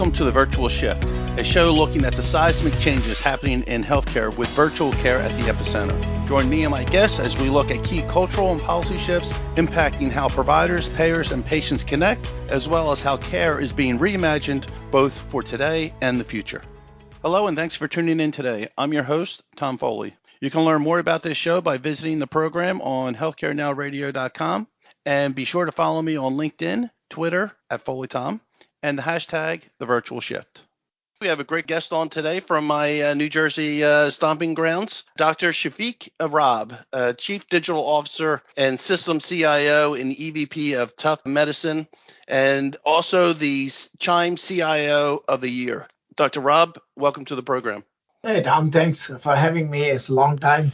Welcome to the Virtual Shift, a show looking at the seismic changes happening in healthcare with virtual care at the epicenter. Join me and my guests as we look at key cultural and policy shifts impacting how providers, payers, and patients connect, as well as how care is being reimagined both for today and the future. Hello, and thanks for tuning in today. I'm your host, Tom Foley. You can learn more about this show by visiting the program on healthcarenowradio.com, and be sure to follow me on LinkedIn, Twitter at FoleyTom, and the hashtag The Virtual Shift. We have a great guest on today from my New Jersey stomping grounds, Dr. Shafiq Rab, Chief Digital Officer and System CIO and EVP of Tufts Medicine, and also the Chime CIO of the Year. Dr. Rab, welcome to the program. Hey, Tom, thanks for having me. It's a long time.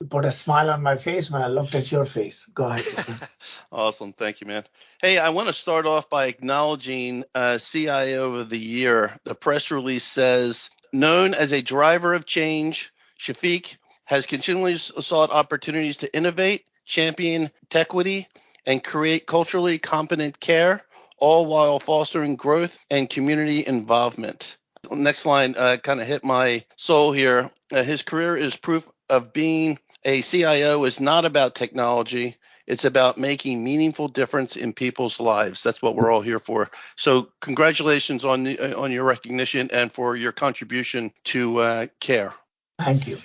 You put a smile on my face when I looked at your face. Go ahead. Awesome. Thank you, man. Hey, I want to start off by acknowledging CIO of the Year. The press release says, known as a driver of change, Shafiq has continually sought opportunities to innovate, champion equity, and create culturally competent care, all while fostering growth and community involvement. Next line kind of hit my soul here. His career is proof of being a CIO is not about technology. It's about making meaningful difference in people's lives. That's what we're all here for. So congratulations on your recognition and for your contribution to care. Thank you.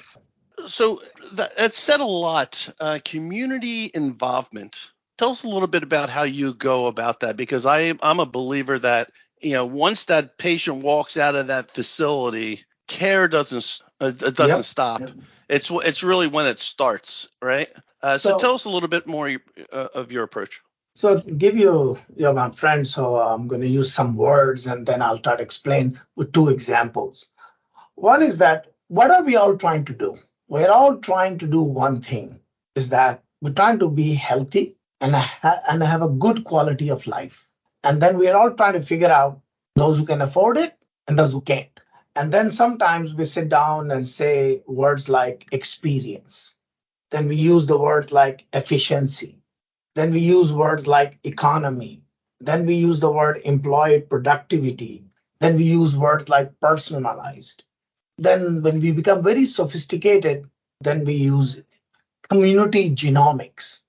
So that said a lot. Community involvement. Tell us a little bit about how you go about that, because I'm a believer that once that patient walks out of that facility, care doesn't stop. Yep. It's really when it starts, right? So tell us a little bit more of your approach. So to give you're my friend, so I'm going to use some words and then I'll try to explain with two examples. One is that what are we all trying to do? We're all trying to do one thing, is that we're trying to be healthy and have a good quality of life. And then we're all trying to figure out those who can afford it and those who can't. And then sometimes we sit down and say words like experience. Then we use the words like efficiency. Then we use words like economy. Then we use the word employee productivity. Then we use words like personalized. Then when we become very sophisticated, then we use community genomics.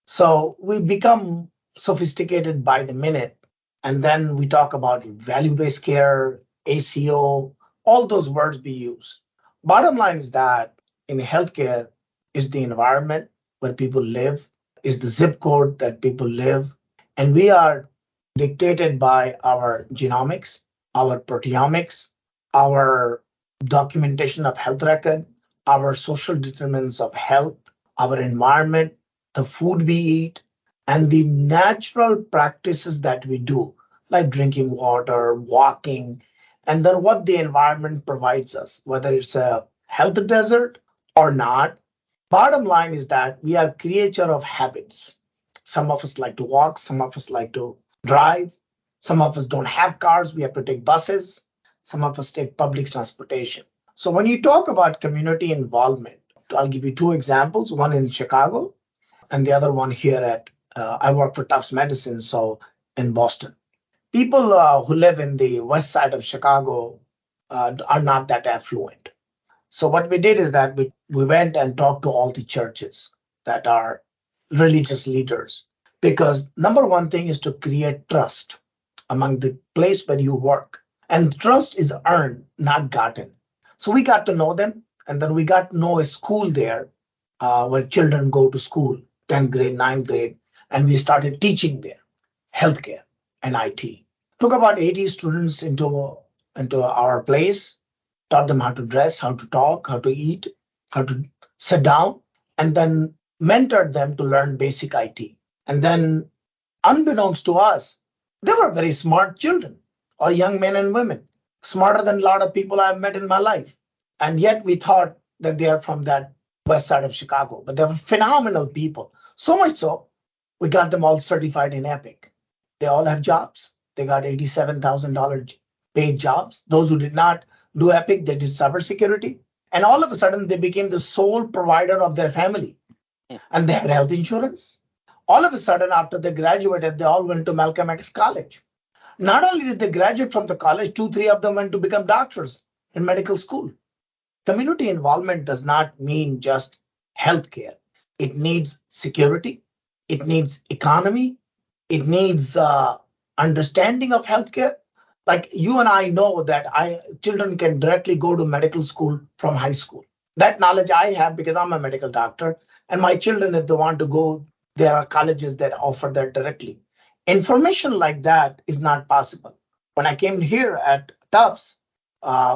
So we become sophisticated by the minute. And then we talk about value-based care, ACO, all those words we use. Bottom line is that in healthcare is the environment where people live, is the zip code that people live. And we are dictated by our genomics, our proteomics, our documentation of health record, our social determinants of health, our environment, the food we eat, and the natural practices that we do, like drinking water, walking, and then what the environment provides us, whether it's a health desert or not. Bottom line is that we are creature of habits. Some of us like to walk, some of us like to drive, some of us don't have cars, we have to take buses, some of us take public transportation. So when you talk about community involvement, I'll give you two examples, one in Chicago and the other one here at, I work for Tufts Medicine, so in Boston. People who live in the west side of Chicago are not that affluent. So what we did is that we went and talked to all the churches that are religious leaders, because number one thing is to create trust among the place where you work. And trust is earned, not gotten. So we got to know them, and then we got to know a school there where children go to school, 10th grade, 9th grade, and we started teaching there healthcare and IT. Took about 80 students into our place, taught them how to dress, how to talk, how to eat, how to sit down, and then mentored them to learn basic IT. And then, unbeknownst to us, they were very smart children or young men and women, smarter than a lot of people I've met in my life. And yet we thought that they are from that west side of Chicago, but they were phenomenal people. So much so, we got them all certified in Epic. They all have jobs. They got $87,000 paid jobs. Those who did not do Epic, they did cybersecurity. And all of a sudden, they became the sole provider of their family. And they had health insurance. All of a sudden, after they graduated, they all went to Malcolm X College. Not only did they graduate from the college, two, three of them went to become doctors in medical school. Community involvement does not mean just healthcare. It needs security, it needs economy, it needs understanding of healthcare. Like you and I know that children can directly go to medical school from high school. That knowledge I have because I'm a medical doctor, and my children, if they want to go, there are colleges that offer that directly. Information like that is not possible. When I came here at Tufts,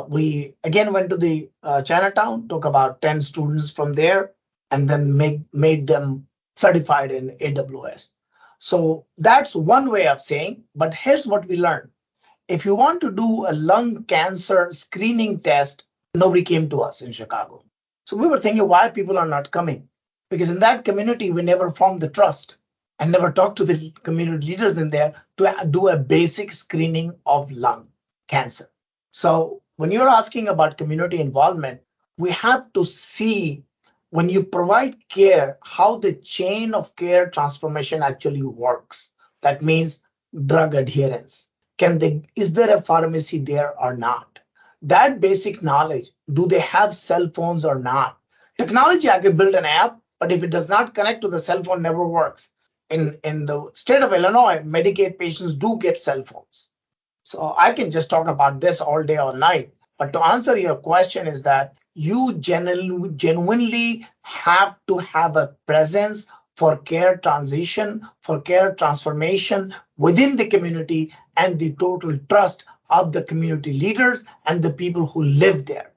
we again went to the Chinatown, took about 10 students from there, and then made them certified in AWS. So that's one way of saying, but here's what we learned. If you want to do a lung cancer screening test, nobody came to us in Chicago. So we were thinking why people are not coming. Because in that community, we never formed the trust and never talked to the community leaders in there to do a basic screening of lung cancer. So when you're asking about community involvement, we have to see when you provide care, how the chain of care transformation actually works. That means drug adherence. Is there a pharmacy there or not? That basic knowledge, do they have cell phones or not? Technology, I could build an app, but if it does not connect to the cell phone, never works. In the state of Illinois, Medicaid patients do get cell phones. So I can just talk about this all day, all night. But to answer your question is that you genuinely have to have a presence for care transition, for care transformation within the community and the total trust of the community leaders and the people who live there.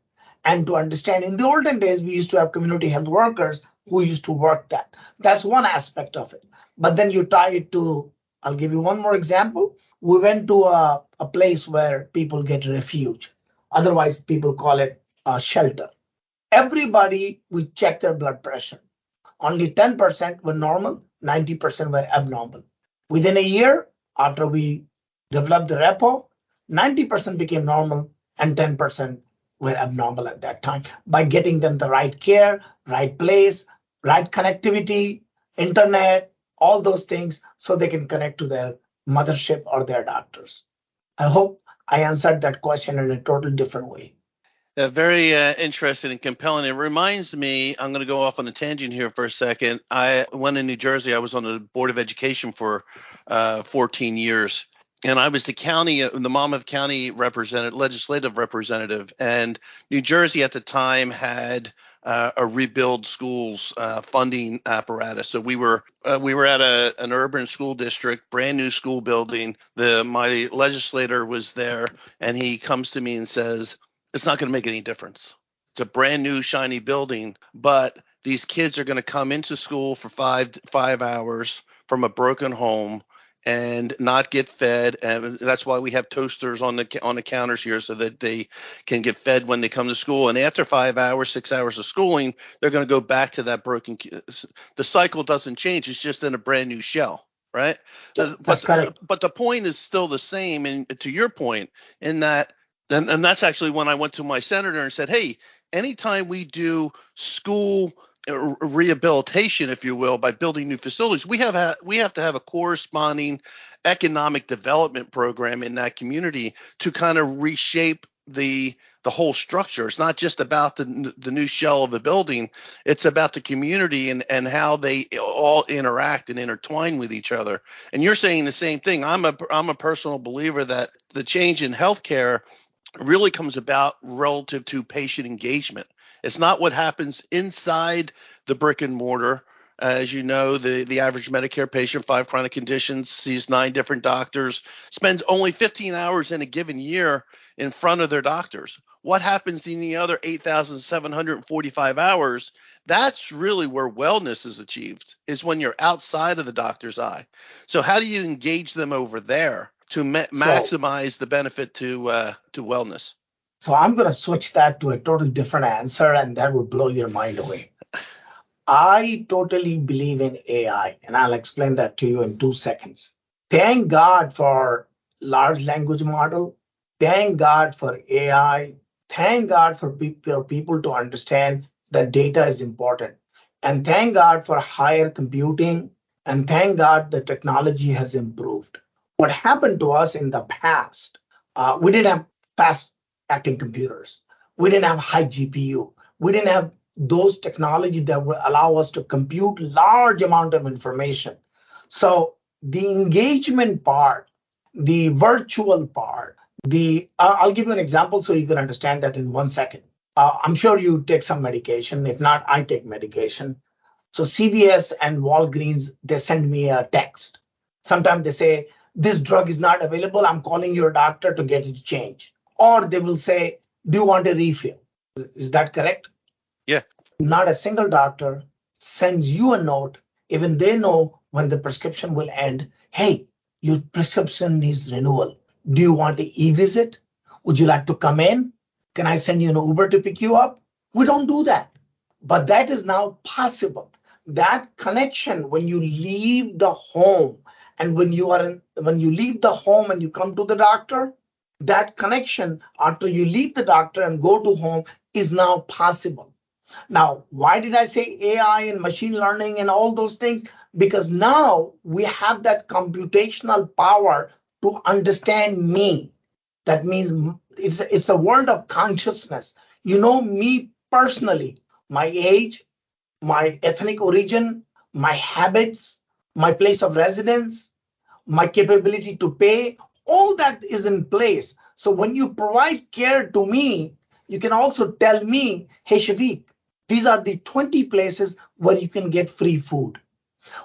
And to understand, in the olden days, we used to have community health workers who used to work that. That's one aspect of it. But then you tie it to, I'll give you one more example. We went to a place where people get refuge. Otherwise, people call it a shelter. Everybody would check their blood pressure. Only 10% were normal, 90% were abnormal. Within a year, after we developed the repo, 90% became normal and 10% were abnormal at that time by getting them the right care, right place, right connectivity, internet, all those things so they can connect to their mothership or their doctors. I hope I answered that question in a totally different way. Very interesting and compelling. It reminds me, I'm going to go off on a tangent here for a second. When in New Jersey, I was on the Board of Education for 14 years. And I was the Monmouth County legislative representative. And New Jersey at the time had a rebuild schools funding apparatus. So we were at an urban school district, brand new school building. My legislator was there, and he comes to me and says, it's not going to make any difference. It's a brand new shiny building, but these kids are going to come into school for five hours from a broken home and not get fed, and that's why we have toasters on the counters here so that they can get fed when they come to school. And after 5 hours, 6 hours of schooling, they're going to go back to that broken. The cycle doesn't change; it's just in a brand new shell, right? That's correct. But the point is still the same. And to your point, in that. And that's actually when I went to my senator and said, hey, anytime we do school rehabilitation, if you will, by building new facilities, we have to have a corresponding economic development program in that community to kind of reshape the whole structure. It's not just about the new shell of the building. It's about the community and how they all interact and intertwine with each other. And you're saying the same thing. I'm a personal believer that the change in healthcare really comes about relative to patient engagement. It's not what happens inside the brick and mortar. As you know, the average Medicare patient, 5 chronic conditions, sees 9 different doctors, spends only 15 hours in a given year in front of their doctors. What happens in the other 8,745 hours? That's really where wellness is achieved, is when you're outside of the doctor's eye. So how do you engage them over there to maximize the benefit to wellness? So I'm going to switch that to a totally different answer, and that will blow your mind away. I totally believe in AI, and I'll explain that to you in 2 seconds. Thank God for large language model. Thank God for AI. Thank God for people to understand that data is important. And thank God for higher computing. And thank God the technology has improved. what happened to us in the past, we didn't have fast acting computers. We didn't have high GPU. We didn't have those technology that would allow us to compute large amount of information. So the engagement part, the virtual part, I'll give you an example so you can understand that in 1 second. I'm sure you take some medication. If not, I take medication. So CVS and Walgreens, they send me a text. Sometimes they say, this drug is not available. I'm calling your doctor to get it changed. Or they will say, do you want a refill? Is that correct? Yeah. Not a single doctor sends you a note, even they know when the prescription will end. Hey, your prescription needs renewal. Do you want to e-visit? Would you like to come in? Can I send you an Uber to pick you up? We don't do that. But that is now possible. That connection when you leave the home and when you leave the home and you come to the doctor, that connection after you leave the doctor and go to home is now possible. Now, why did I say AI and machine learning and all those things? Because now we have that computational power to understand me. That means it's a world of consciousness. You know me personally, my age, my ethnic origin, my habits, my place of residence, my capability to pay, all that is in place. So when you provide care to me, you can also tell me, hey, Shafiq, these are the 20 places where you can get free food,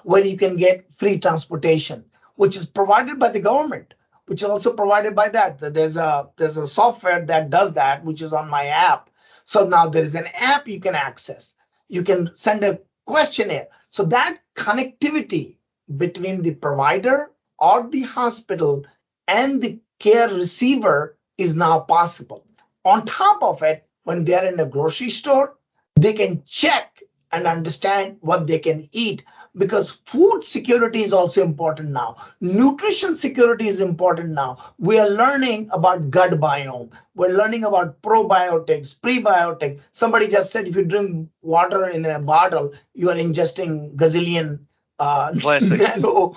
where you can get free transportation, which is provided by the government, which is also provided by that. There's a software that does that, which is on my app. So now there is an app you can access. You can send a questionnaire. So that connectivity between the provider or the hospital and the care receiver is now possible. On top of it, when they're in a grocery store, they can check and understand what they can eat, because food security is also important now. Nutrition security is important now. We are learning about gut biome. We're learning about probiotics, prebiotics. Somebody just said if you drink water in a bottle, you are ingesting gazillion Plastics. nano.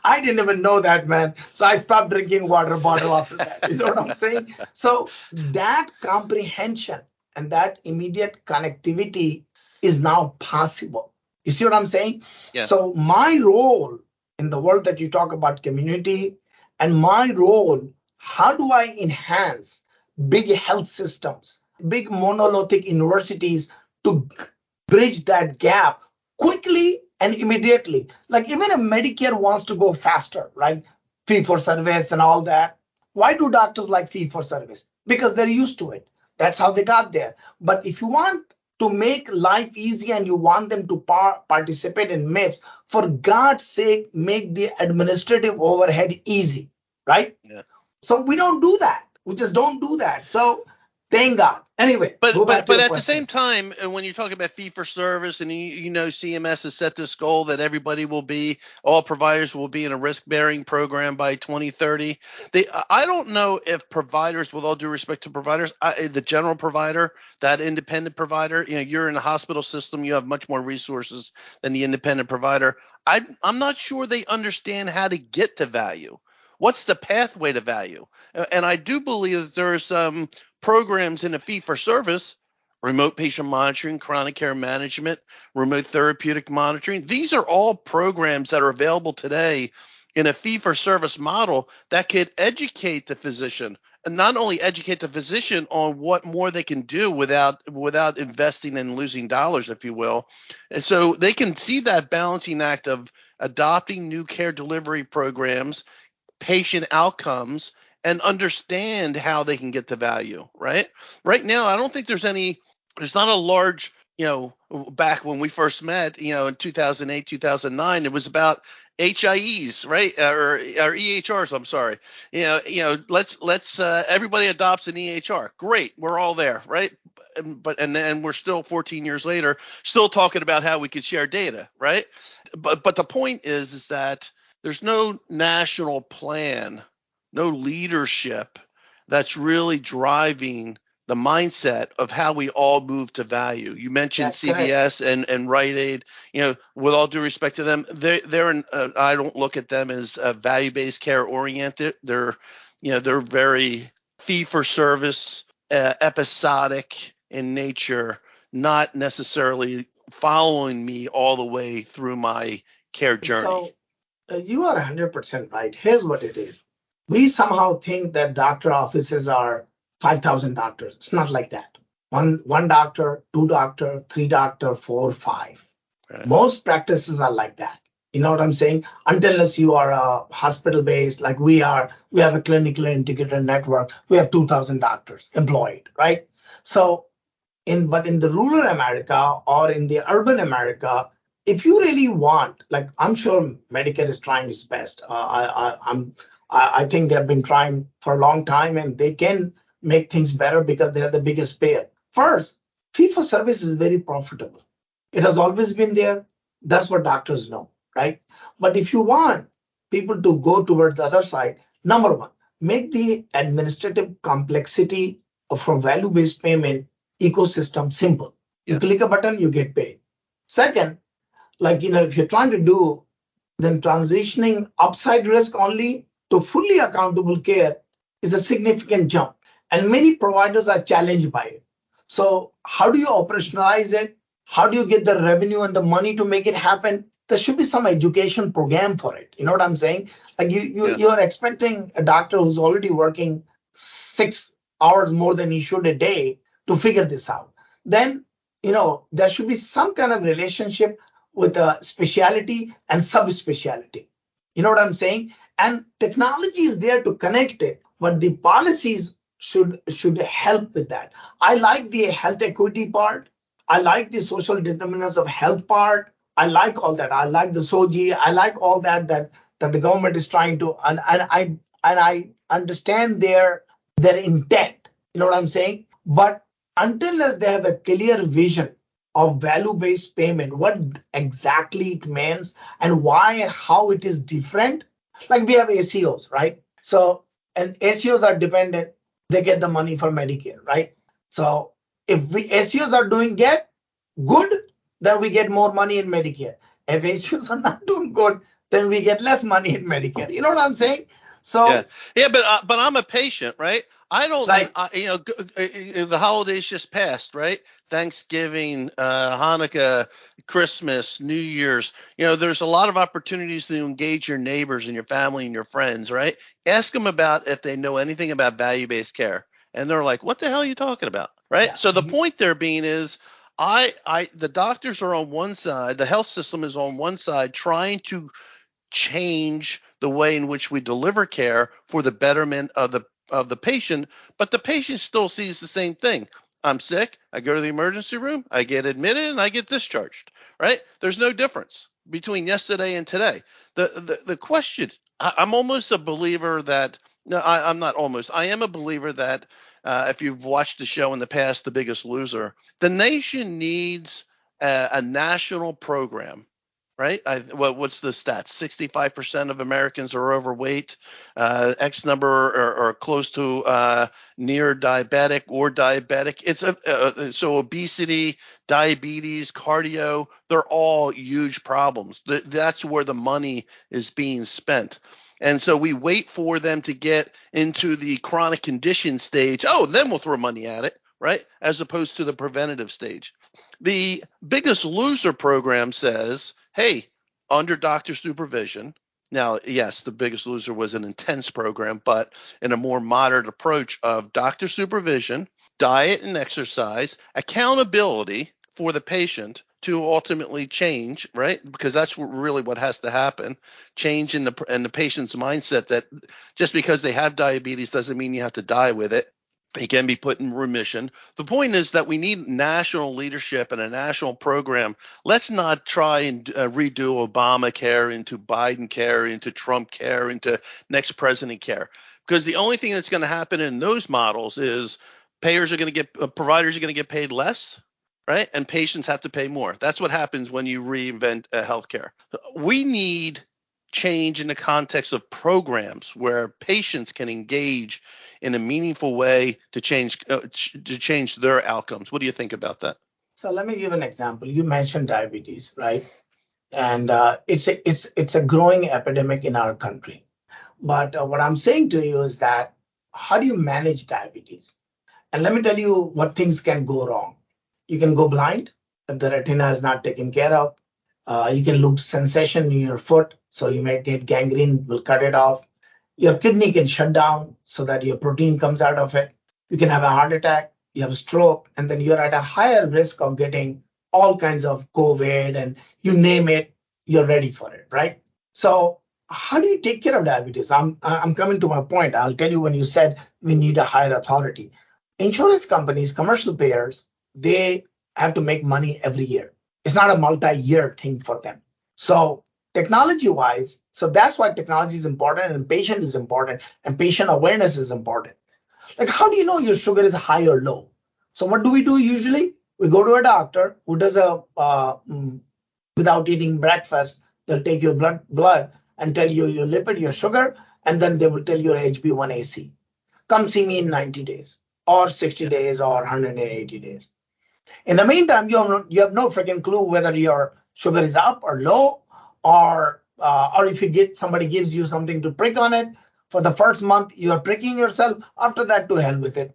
I didn't even know that, man. So I stopped drinking water bottle after that. You know what I'm saying? So that comprehension and that immediate connectivity is now possible. You see what I'm saying? Yeah. So my role in the world that you talk about community and my role, how do I enhance big health systems, big monolithic universities to bridge that gap quickly and immediately? Like even if Medicare wants to go faster, right? Fee for service and all that. Why do doctors like fee for service? Because they're used to it. That's how they got there. But if you want to make life easy and you want them to participate in MIPS, for God's sake, make the administrative overhead easy, right? Yeah. So we don't do that. We just don't do that. So thank God. Anyway, go But back but to but your at the same questions. time, when you talk about fee for service, and CMS has set this goal that all providers will be in a risk bearing program by 2030. I don't know if providers, with all due respect to providers, the general provider, that independent provider, you're in a hospital system, you have much more resources than the independent provider. I'm not sure they understand how to get to value. What's the pathway to value? And I do believe that there's some programs in a fee for service, remote patient monitoring, chronic care management, remote therapeutic monitoring. These are all programs that are available today in a fee for service model that could educate the physician, and not only educate the physician on what more they can do without investing and losing dollars, if you will. And so they can see that balancing act of adopting new care delivery programs, patient outcomes, and understand how they can get to value, right? Right now, I don't think there's not a large, back when we first met, in 2008, 2009, it was about HIEs, right? Or EHRs, I'm sorry. Let's everybody adopts an EHR. Great. We're all there, right? And then we're still 14 years later, still talking about how we could share data, right? But the point is that there's no national plan, no leadership that's really driving the mindset of how we all move to value. You mentioned That's correct. CVS and Rite Aid. With all due respect to them, I don't look at them as value-based care oriented. They're very fee for service, episodic in nature, not necessarily following me all the way through my care journey. So you are 100% right. Here's what it is. We somehow think that doctor offices are 5,000 doctors. It's not like that. One doctor, two doctor, three doctor, four, five. Right. Most practices are like that. You know what I'm saying? Unless you are a hospital based, like we are, we have a clinically integrated network. We have 2,000 doctors employed, right? So in the rural America or in the urban America, if you really want, like I'm sure Medicare is trying its best. I think they have been trying for a long time, and they can make things better because they are the biggest payer. First, fee for service is very profitable. It has always been there. That's what doctors know, right? But if you want people to go towards the other side, number one, make the administrative complexity for value based payment ecosystem simple. You click a button, you get paid. Second, like, if you're trying to do, then transitioning upside risk only to fully accountable care is a significant jump. And many providers are challenged by it. So, how do you operationalize it? How do you get the revenue and the money to make it happen? There should be some education program for it. You know what I'm saying? Like you're expecting a doctor who's already working 6 hours more than he should a day to figure this out. Then, there should be some kind of relationship with a specialty and subspecialty. You know what I'm saying? And technology is there to connect it, but the policies should help with that. I like the health equity part. I like the social determinants of health part. I like all that. I like the SOGI. I like all that the government is trying to, and I understand their intent. You know what I'm saying? But until they have a clear vision of value-based payment, what exactly it means and why and how it is different. Like we have ACOs, right? So, and ACOs are dependent, they get the money for Medicare, right? So if we ACOs are doing good, then we get more money in Medicare. If ACOs are not doing good, then we get less money in Medicare. You know what I'm saying? So but I'm a patient, right? I don't, right. The holidays just passed, right? Thanksgiving, Hanukkah, Christmas, New Year's. There's a lot of opportunities to engage your neighbors and your family and your friends, right? Ask them about if they know anything about value-based care, and they're like, "What the hell are you talking about?" Right? Yeah. So the point there being is, the doctors are on one side, the health system is on one side, trying to change the way in which we deliver care for the betterment of the patient, but the patient still sees the same thing. I'm sick, I go to the emergency room, I get admitted, and I get discharged, right? There's no difference between yesterday and today. The question, I'm almost a believer that, no, I'm not almost, I am a believer that if you've watched the show in the past, The Biggest Loser, the nation needs a national program, right? What's the stats? 65% of Americans are overweight. X number are close to near diabetic or diabetic. So obesity, diabetes, cardio, they're all huge problems. That's where the money is being spent. And so we wait for them to get into the chronic condition stage. Oh, then we'll throw money at it, right? As opposed to the preventative stage. The Biggest Loser program says, hey, under doctor supervision. Now, yes, The Biggest Loser was an intense program, but in a more moderate approach of doctor supervision, diet and exercise, accountability for the patient to ultimately change, right? Because that's really what has to happen. Change in the patient's mindset that just because they have diabetes doesn't mean you have to die with it. He can be put in remission. The point is that we need national leadership and a national program. Let's not try and redo Obamacare into Biden care, into Trump care, into next president care. Because the only thing that's going to happen in those models is providers are going to get paid less, right? And patients have to pay more. That's what happens when you reinvent healthcare. We need change in the context of programs where patients can engage in a meaningful way to change their outcomes. What do you think about that? So let me give an example. You mentioned diabetes, right? And it's a growing epidemic in our country. But what I'm saying to you is that how do you manage diabetes? And let me tell you what things can go wrong. You can go blind if the retina is not taken care of. You can lose sensation in your foot, so you might get gangrene, will cut it off. Your kidney can shut down so that your protein comes out of it. You can have a heart attack, you have a stroke, and then you're at a higher risk of getting all kinds of COVID and you name it, you're ready for it, right? So how do you take care of diabetes? I'm coming to my point. I'll tell you when you said we need a higher authority. Insurance companies, commercial payers, they have to make money every year. It's not a multi-year thing for them. So technology wise, so that's why technology is important and patient is important and patient awareness is important. Like, how do you know your sugar is high or low? So what do we do usually? We go to a doctor who does without eating breakfast, they'll take your blood and tell you your lipid, your sugar, and then they will tell you your HB1AC. Come see me in 90 days or 60 days or 180 days. In the meantime, you have no freaking clue whether your sugar is up or low, or if you get somebody gives you something to prick on it. For the first month, you are pricking yourself. After that, to hell with it.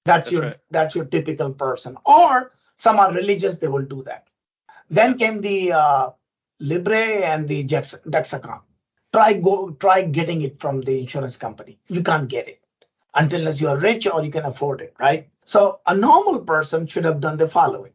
That's your typical person. Or some are religious, they will do that. Then came the Libre and the Dexacom. Try getting it from the insurance company. You can't get it unless you are rich or you can afford it, right? So a normal person should have done the following.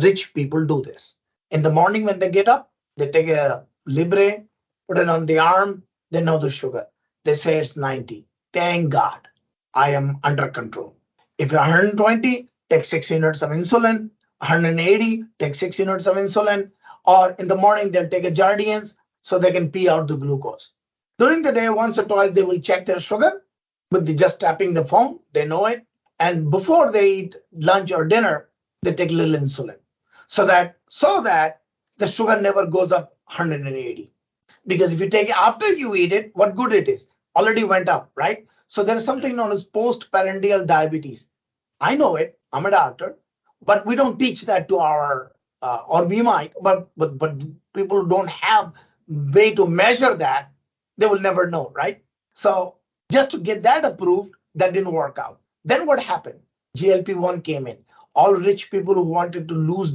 Rich people do this. In the morning when they get up, they take a Libre, put it on the arm, they know the sugar. They say it's 90. Thank God, I am under control. If you're 120, take 6 units of insulin. 180, take 6 units of insulin. Or in the morning, they'll take a Jardiance so they can pee out the glucose. During the day, once or twice, they will check their sugar with just tapping the phone. They know it. And before they eat lunch or dinner, they take little insulin so that the sugar never goes up 180. Because if you take it after you eat it, what good it is? Already went up, right? So there is something known as post-prandial diabetes. I know it. I'm a doctor, but we don't teach that to our, or we might, but people who don't have way to measure that, they will never know, right? So just to get that approved, that didn't work out. Then what happened? GLP-1 came in. All rich people who wanted to lose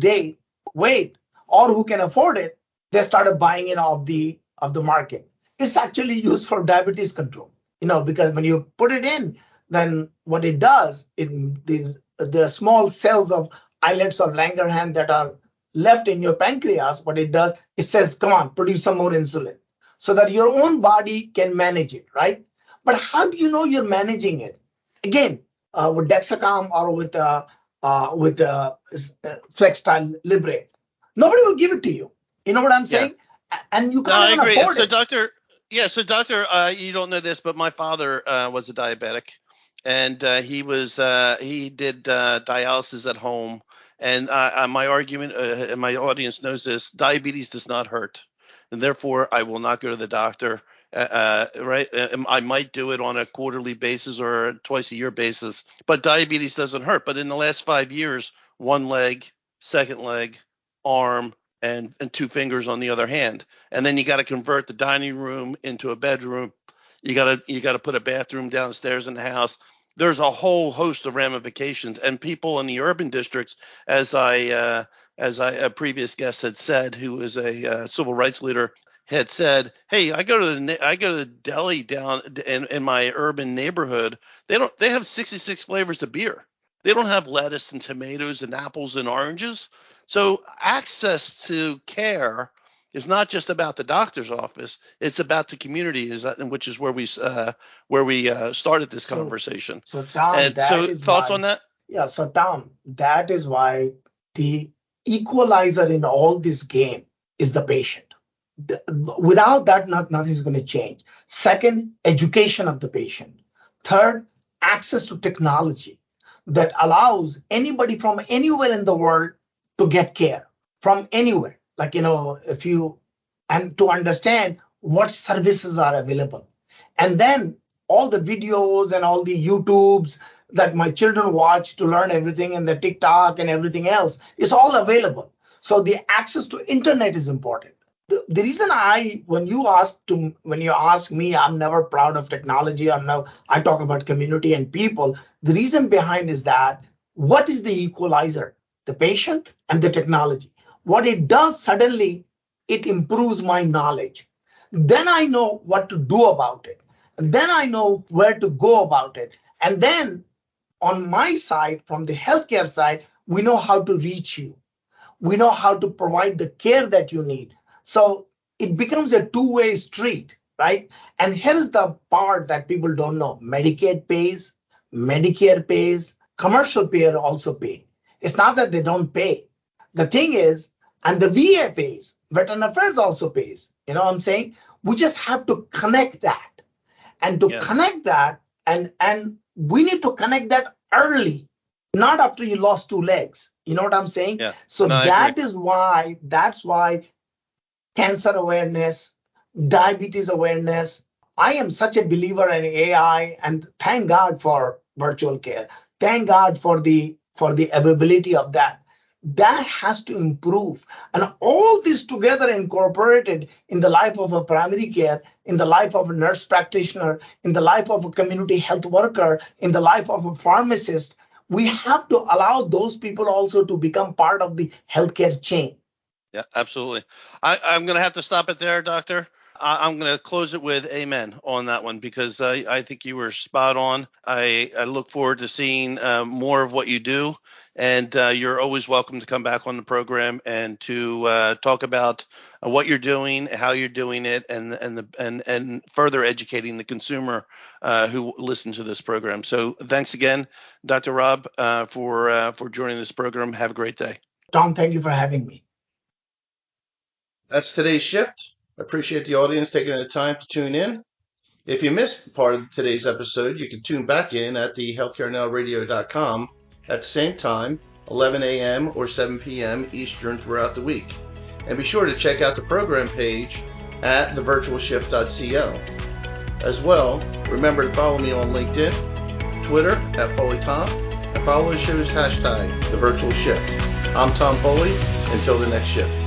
weight, or who can afford it, they started buying it off the market. It's actually used for diabetes control, because when you put it in, then what it does, the small cells of islets of Langerhans that are left in your pancreas, what it does, it says, come on, produce some more insulin so that your own body can manage it, right? But how do you know you're managing it? Again, with Dexacom or with Flextile Libre, nobody will give it to you. You know what I'm saying? And you No, I can't even agree. afford So, it. doctor, you don't know this, but my father was a diabetic, and he did dialysis at home. And my argument, and my audience knows this: diabetes does not hurt, and therefore I will not go to the doctor. Right? I might do it on a quarterly basis or a twice a year basis, but diabetes doesn't hurt. But in the last 5 years, one leg, second leg, arm, and two fingers on the other hand, and then you got to convert the dining room into a bedroom. You got to put a bathroom downstairs in the house. There's a whole host of ramifications, and people in the urban districts, as a previous guest had said, who is a civil rights leader, had said, "Hey, I go to the deli down in my urban neighborhood. They have 66 flavors of beer. They don't have lettuce and tomatoes and apples and oranges. So access to care is not just about the doctor's office; it's about the community, which is where we started this So, conversation. so Tom, And that so, is thoughts on why, that? yeah, so Tom, that is why the equalizer in all this game is the patient. Without that, nothing's going to change. Second, education of the patient. Third, access to technology that allows anybody from anywhere in the world to get care from anywhere. Like, if you, and to understand what services are available. And then all the videos and all the YouTubes that my children watch to learn everything, and the TikTok and everything else is all available. So the access to internet is important. The reason when you ask me, I'm never proud of technology. I talk about community and people. The reason behind is that what is the equalizer? The patient and the technology. What it does suddenly, it improves my knowledge. Then I know what to do about it. Then I know where to go about it. And then on my side, from the healthcare side, we know how to reach you. We know how to provide the care that you need. So it becomes a two-way street, right? And here is the part that people don't know. Medicaid pays, Medicare pays, commercial payer also pay. It's not that they don't pay. The thing is, and the VA pays, Veteran Affairs also pays. You know what I'm saying? We just have to connect that. And to connect that, and we need to connect that early, not after you lost two legs. You know what I'm saying? Yeah. So No, that's why cancer awareness, diabetes awareness. I am such a believer in AI, and thank God for virtual care. Thank God for the availability of that. That has to improve. And all this together incorporated in the life of a primary care, in the life of a nurse practitioner, in the life of a community health worker, in the life of a pharmacist, we have to allow those people also to become part of the healthcare chain. Yeah, absolutely. I'm going to have to stop it there, Doctor. I'm going to close it with amen on that one, because I think you were spot on. I look forward to seeing more of what you do, and you're always welcome to come back on the program and to talk about what you're doing, how you're doing it, and further educating the consumer who listens to this program. So thanks again, Dr. Rab, for joining this program. Have a great day. Tom, thank you for having me. That's today's shift. I appreciate the audience taking the time to tune in. If you missed part of today's episode, you can tune back in at the healthcarenowradio.com at the same time, 11 a.m. or 7 p.m. Eastern throughout the week. And be sure to check out the program page at thevirtualshift.co. As well, remember to follow me on LinkedIn, Twitter at FoleyTom, and follow the show's hashtag, The Virtual Shift. I'm Tom Foley. Until the next shift.